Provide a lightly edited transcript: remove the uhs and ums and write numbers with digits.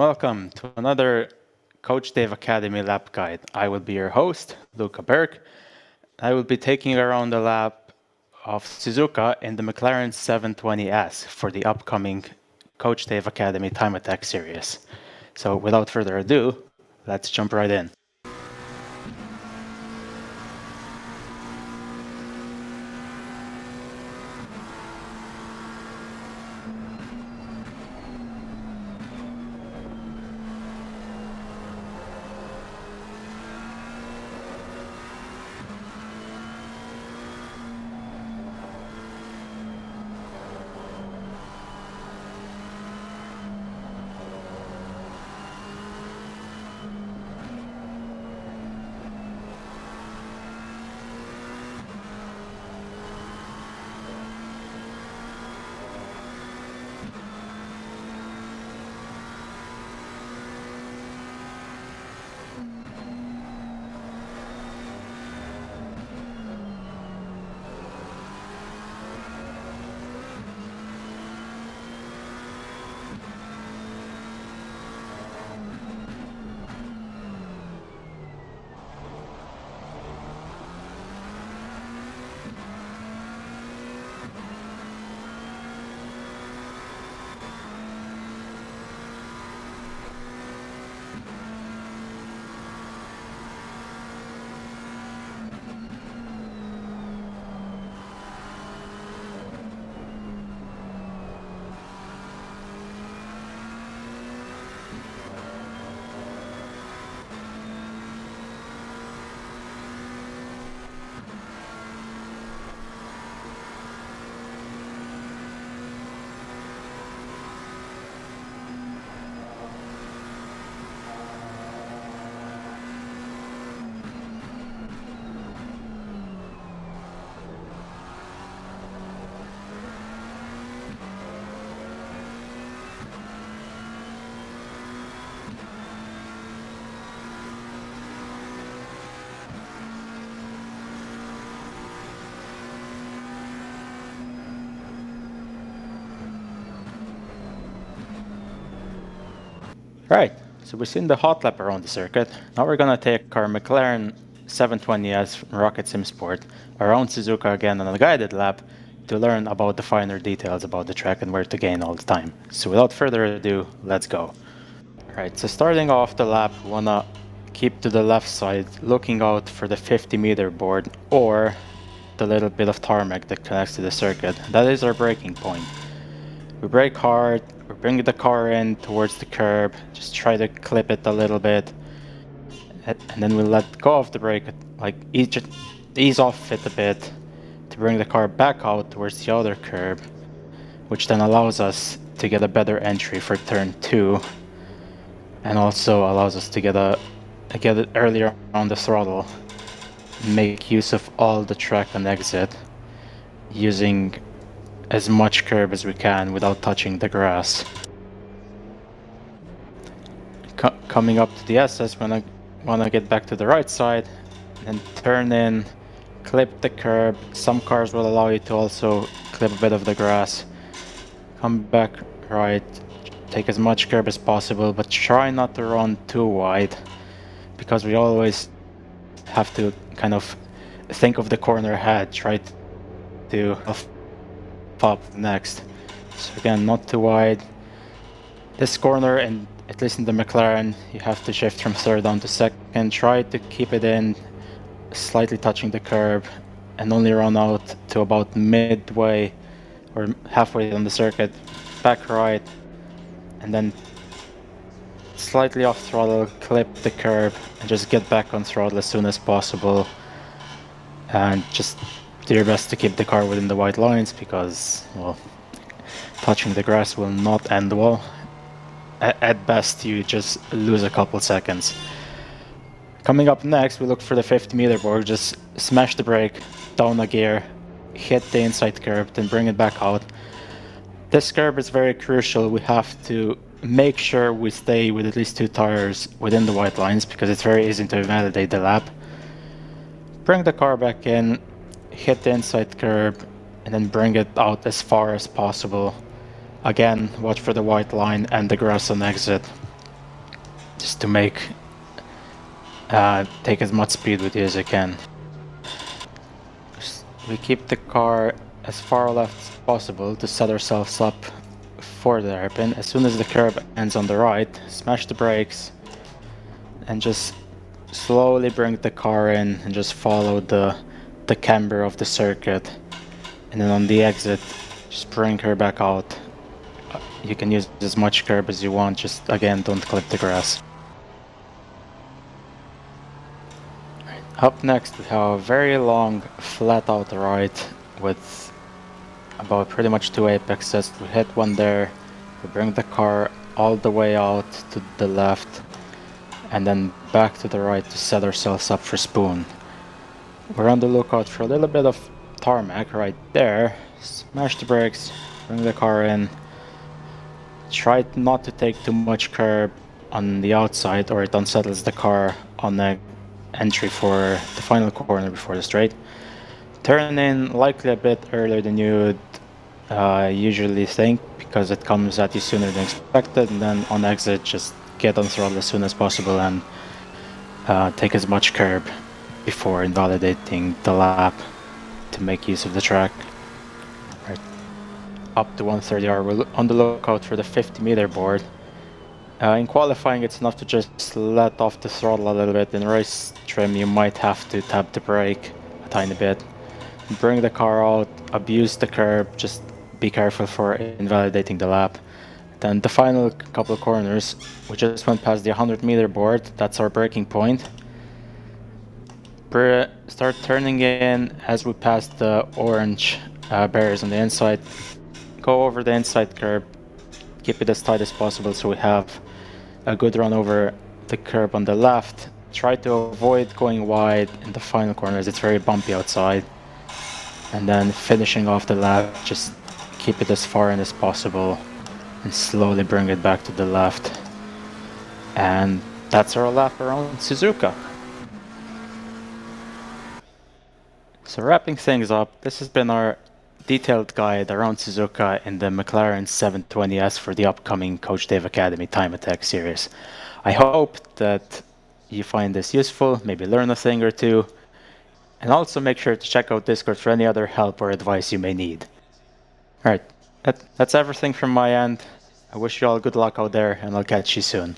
welcome to another Coach Dave Academy lap guide. I will be your host, Luka Berk. I will be taking you around the lap of Suzuka in the McLaren 720S for the upcoming Coach Dave Academy Time Attack series. So without further ado, let's jump right in. Right, so we've seen the Hotlap around the circuit. Now we're gonna take our McLaren 720S Rocket Sim Sport around Suzuka again on a guided lap to learn about the finer details about the track and where to gain all the time. So without further ado, let's go. Right, so starting off the lap, we wanna keep to the left side, looking out for the 50-meter board or the little bit of tarmac that connects to the circuit. That is our braking point. We brake hard, we bring the car in towards the curb, just try to clip it a little bit, and then we let go of the brake, like ease off it a bit to bring the car back out towards the other curb, which then allows us to get a better entry for turn 2, and also allows us to get it earlier on the throttle, make use of all the track on exit, using as much curb as we can without touching the grass. Coming up to the SS, when I want to get back to the right side, and turn in, clip the curb. Some cars will allow you to also clip a bit of the grass. Come back right, take as much curb as possible, but try not to run too wide, because we always have to kind of think of the corner ahead, try to up next. So again, not too wide. This corner, and at least in the McLaren, you have to shift from third down to second. Try to keep it in, slightly touching the curb, and only run out to about midway or halfway on the circuit. Back right, and then slightly off throttle, clip the curb, and just get back on throttle as soon as possible. And just do your best to keep the car within the white lines, because, well, touching the grass will not end well. At best, you just lose a couple seconds. Coming up next, we look for the 50-meter board. Just smash the brake, down a gear, hit the inside curb, then bring it back out. This curb is very crucial. We have to make sure we stay with at least 2 tires within the white lines, because it's very easy to invalidate the lap. Bring the car back in, hit the inside curb, and then bring it out as far as possible. Again, watch for the white line and the grass on exit. just to take as much speed with you as you can. We keep the car as far left as possible to set ourselves up for the hairpin. As soon as the curb ends on the right, smash the brakes and just slowly bring the car in and just follow the camber of the circuit. And then on the exit, just bring her back out. You can use as much curb as you want, just again, don't clip the grass. Up next, we have a very long flat out right with about pretty much 2 apexes. We hit one there, we bring the car all the way out to the left and then back to the right to set ourselves up for spoon. We're on the lookout for a little bit of tarmac right there. Smash the brakes, bring the car in. Try not to take too much curb on the outside or it unsettles the car on the entry for the final corner before the straight. Turn in likely a bit earlier than you would usually think because it comes at you sooner than expected, and then on exit just get on throttle as soon as possible and take as much curb before invalidating the lap to make use of the track. Right. Up to 130R, we're on the lookout for the 50-meter board. In qualifying, it's enough to just let off the throttle a little bit. In race trim, you might have to tap the brake a tiny bit. Bring the car out, abuse the curb, just be careful for invalidating the lap. Then the final couple of corners, we just went past the 100-meter board, that's our braking point. Start turning in as we pass the orange barriers on the inside. Go over the inside curb, keep it as tight as possible so we have a good run over the curb on the left. Try to avoid going wide in the final corners, it's very bumpy outside. And then finishing off the lap, just keep it as far in as possible and slowly bring it back to the left. And that's our lap around Suzuka. So wrapping things up, this has been our detailed guide around Suzuka in the McLaren 720S for the upcoming Coach Dave Academy Time Attack series. I hope that you find this useful, maybe learn a thing or two, and also make sure to check out Discord for any other help or advice you may need. Alright, that's everything from my end. I wish you all good luck out there, and I'll catch you soon.